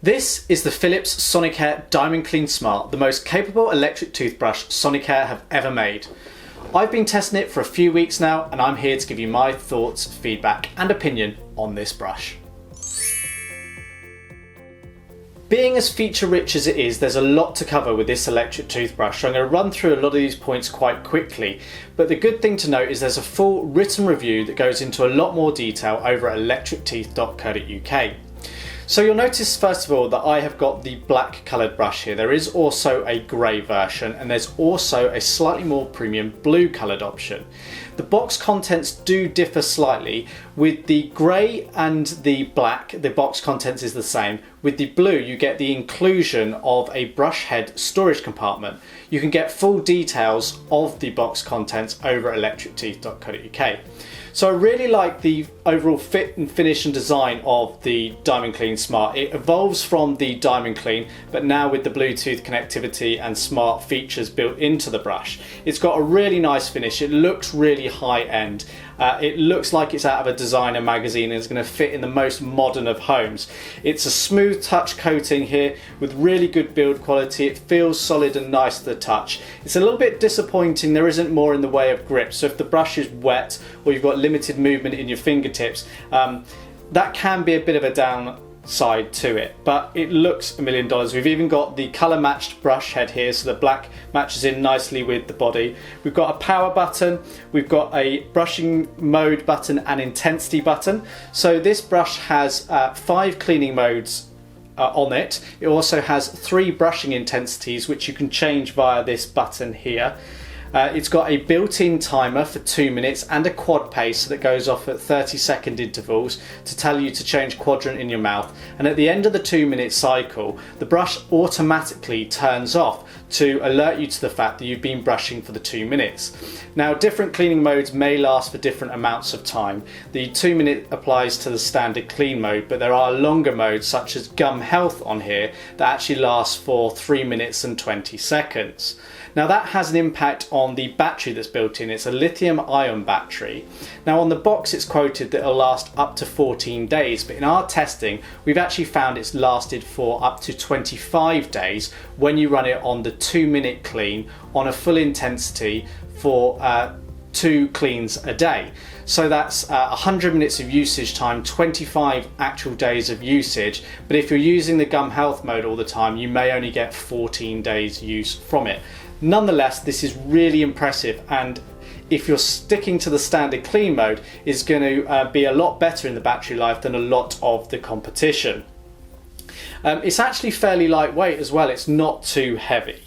This is the Philips Sonicare DiamondClean Smart, the most capable electric toothbrush Sonicare have ever made. I've been testing it for a few weeks now and I'm here to give you my thoughts, feedback and opinion on this brush. Being as feature rich as it is, there's a lot to cover with this electric toothbrush, so I'm going to run through a lot of these points quite quickly. But the good thing to note is there's a full written review that goes into a lot more detail over at electricteeth.co.uk. So you'll notice first of all that I have got the black coloured brush here. There is also a grey version and there's also a slightly more premium blue coloured option. The box contents do differ slightly. With the grey and the black, the box contents is the same. With the blue, you get the inclusion of a brush head storage compartment. You can get full details of the box contents over at electricteeth.co.uk. So I really like the overall fit and finish and design of the DiamondClean Smart. It evolves from the DiamondClean, but now with the Bluetooth connectivity and smart features built into the brush. It's got a really nice finish. It looks really high end. It looks like it's out of a designer magazine and it's going to fit in the most modern of homes. It's a smooth touch coating here with really good build quality. It feels solid and nice to the touch. It's a little bit disappointing there isn't more in the way of grip. So if the brush is wet or you've got limited movement in your fingertips, that can be a bit of a downside to it, but it looks $1 million. We've even got the color matched brush head here, so the black matches in nicely with the body. We've got a power button, we've got a brushing mode button and intensity button. So this brush has 5 cleaning modes on it. It also has 3 brushing intensities which you can change via this button here. It's got a built-in timer for 2 minutes and a quad pace that goes off at 30-second intervals to tell you to change quadrant in your mouth. And at the end of the 2-minute cycle, the brush automatically turns off to alert you to the fact that you've been brushing for the 2 minutes. Now, different cleaning modes may last for different amounts of time. The 2-minute applies to the standard clean mode, but there are longer modes such as gum health on here that actually lasts for 3 minutes and 20 seconds. Now that has an impact on the battery that's built in. It's a lithium-ion battery. Now on the box it's quoted that it'll last up to 14 days, but in our testing we've actually found it's lasted for up to 25 days when you run it on the 2-minute clean on a full intensity for 2 cleans a day. So that's 100 minutes of usage time, 25 actual days of usage. But if you're using the gum health mode all the time, you may only get 14 days use from it. Nonetheless, this is really impressive, and if you're sticking to the standard clean mode, it's going to be a lot better in the battery life than a lot of the competition. It's actually fairly lightweight as well. It's not too heavy.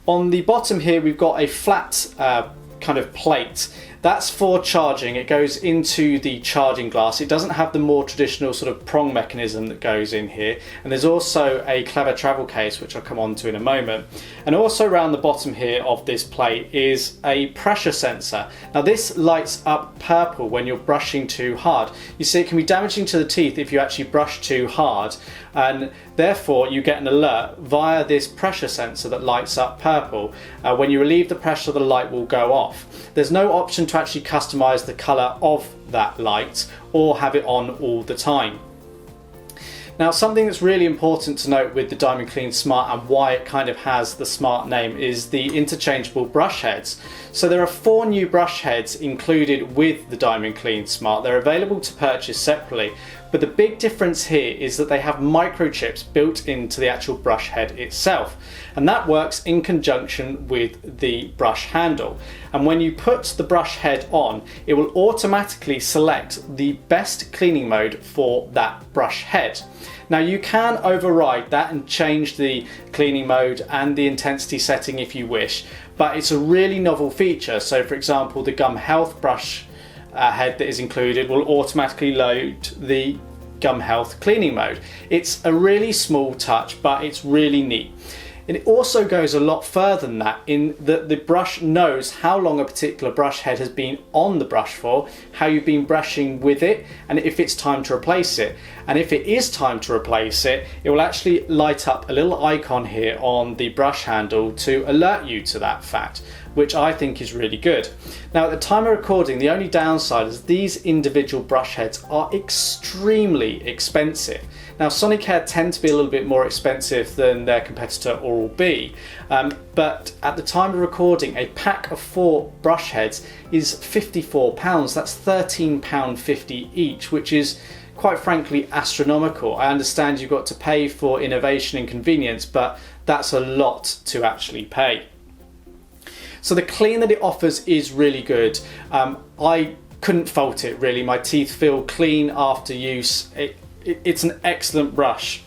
On the bottom here we've got a flat kind of plate. That's for charging. It goes into the charging glass. It doesn't have the more traditional sort of prong mechanism that goes in here. And there's also a clever travel case, which I'll come on to in a moment. And also around the bottom here of this plate is a pressure sensor. Now this lights up purple when you're brushing too hard. You see, it can be damaging to the teeth if you actually brush too hard, and therefore you get an alert via this pressure sensor that lights up purple. When you relieve the pressure, the light will go off. There's no option to actually customize the color of that light or have it on all the time. Now, something that's really important to note with the DiamondClean Smart and why it kind of has the Smart name is the interchangeable brush heads. So there are 4 new brush heads included with the DiamondClean Smart. They're available to purchase separately, but the big difference here is that they have microchips built into the actual brush head itself, and that works in conjunction with the brush handle. And when you put the brush head on, it will automatically select the best cleaning mode for that brush head. Now you can override that and change the cleaning mode and the intensity setting if you wish, but it's a really novel feature. So for example, the gum health brush head that is included will automatically load the gum health cleaning mode. It's a really small touch, but it's really neat. And it also goes a lot further than that in that the brush knows how long a particular brush head has been on the brush for, how you've been brushing with it, and if it's time to replace it. And if it is time to replace it, it will actually light up a little icon here on the brush handle to alert you to that fact, which I think is really good. Now at the time of recording, the only downside is these individual brush heads are extremely expensive. Now Sonicare tend to be a little bit more expensive than their competitor Oral-B, but at the time of recording a pack of 4 brush heads is £54. That's £13.50 each, which is quite frankly astronomical. I understand you've got to pay for innovation and convenience, but that's a lot to actually pay. So the clean that it offers is really good. I couldn't fault it really. My teeth feel clean after use. It's an excellent brush.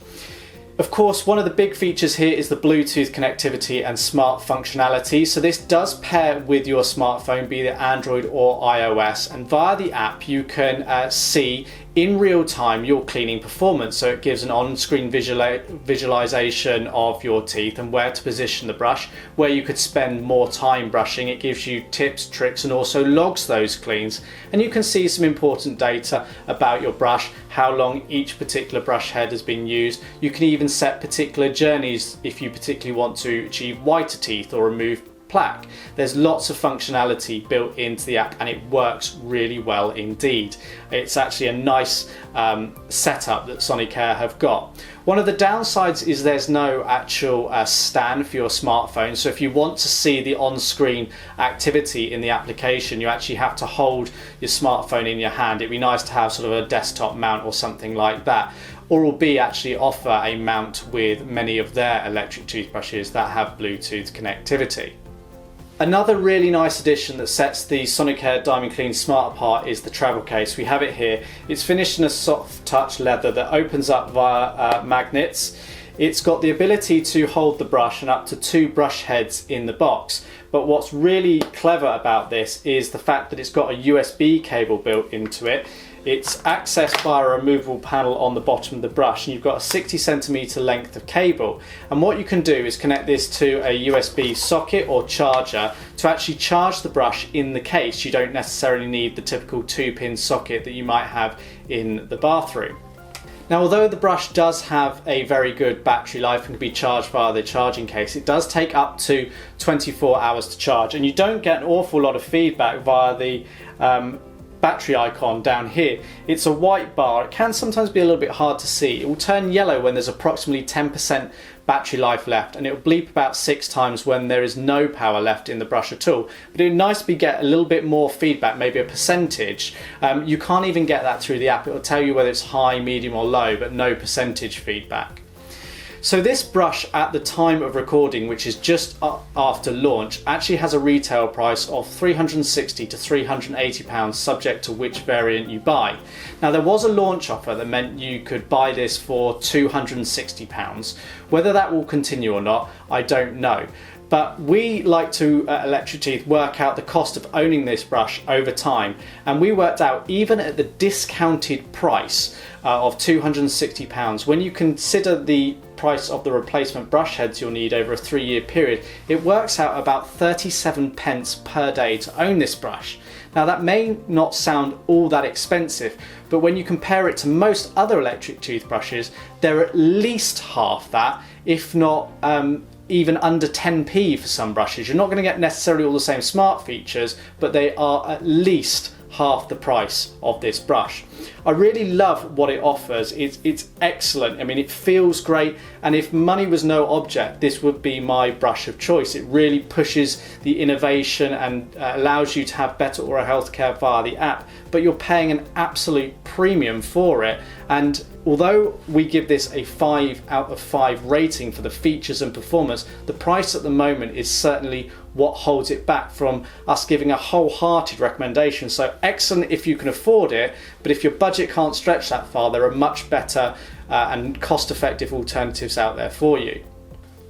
Of course, one of the big features here is the Bluetooth connectivity and smart functionality. So this does pair with your smartphone, be it Android or iOS, and via the app you can see in real time your cleaning performance. So it gives an on-screen visualization of your teeth and where to position the brush, where you could spend more time brushing. It gives you tips, tricks, and also logs those cleans. And you can see some important data about your brush, how long each particular brush head has been used. You can even set particular journeys if you particularly want to achieve whiter teeth or remove plaque. There's lots of functionality built into the app and it works really well indeed. It's actually a nice setup that Sonicare have got. One of the downsides is there's no actual stand for your smartphone, so if you want to see the on-screen activity in the application you actually have to hold your smartphone in your hand. It'd be nice to have sort of a desktop mount or something like that. Oral-B actually offer a mount with many of their electric toothbrushes that have Bluetooth connectivity. Another really nice addition that sets the Sonicare DiamondClean Smart apart is the travel case. We have it here. It's finished in a soft touch leather that opens up via magnets. It's got the ability to hold the brush and up to 2 brush heads in the box. But what's really clever about this is the fact that it's got a USB cable built into it. It's accessed by a removable panel on the bottom of the brush, and you've got a 60cm length of cable. And what you can do is connect this to a USB socket or charger to actually charge the brush in the case. You don't necessarily need the typical 2-pin socket that you might have in the bathroom. Now, although the brush does have a very good battery life and can be charged via the charging case, it does take up to 24 hours to charge, and you don't get an awful lot of feedback via the battery icon down here. It's a white bar. It can sometimes be a little bit hard to see. It will turn yellow when there's approximately 10% battery life left, and it will bleep about 6 times when there is no power left in the brush at all. But it would nice to get a little bit more feedback, maybe a percentage. You can't even get that through the app. It will tell you whether it's high, medium or low, but no percentage feedback. So this brush at the time of recording, which is just after launch, actually has a retail price of £360 to £380 subject to which variant you buy. Now there was a launch offer that meant you could buy this for £260. Whether that will continue or not, I don't know. But we like to, at electricteeth, work out the cost of owning this brush over time, and we worked out even at the discounted price of £260, when you consider the price of the replacement brush heads you'll need over a 3-year period, it works out about 37 pence per day to own this brush. Now that may not sound all that expensive, but when you compare it to most other electric toothbrushes, they're at least half that, if not even under 10p for some brushes. You're not going to get necessarily all the same smart features, but they are at least half the price of this brush. I really love what it offers. It's excellent. I mean, it feels great, and if money was no object, this would be my brush of choice. It really pushes the innovation and allows you to have better oral health care via the app, but you're paying an absolute premium for it. And although we give this a 5 out of 5 rating for the features and performance, the price at the moment is certainly what holds it back from us giving a wholehearted recommendation. So excellent if you can afford it, but if your budget can't stretch that far, there are much better and cost-effective alternatives out there for you.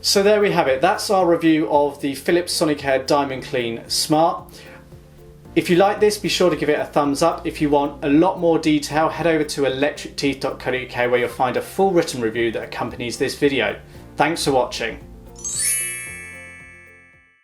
So there we have it. That's our review of the Philips Sonicare DiamondClean Smart. If you like this, be sure to give it a thumbs up. If you want a lot more detail, head over to electricteeth.co.uk where you'll find a full written review that accompanies this video. Thanks for watching.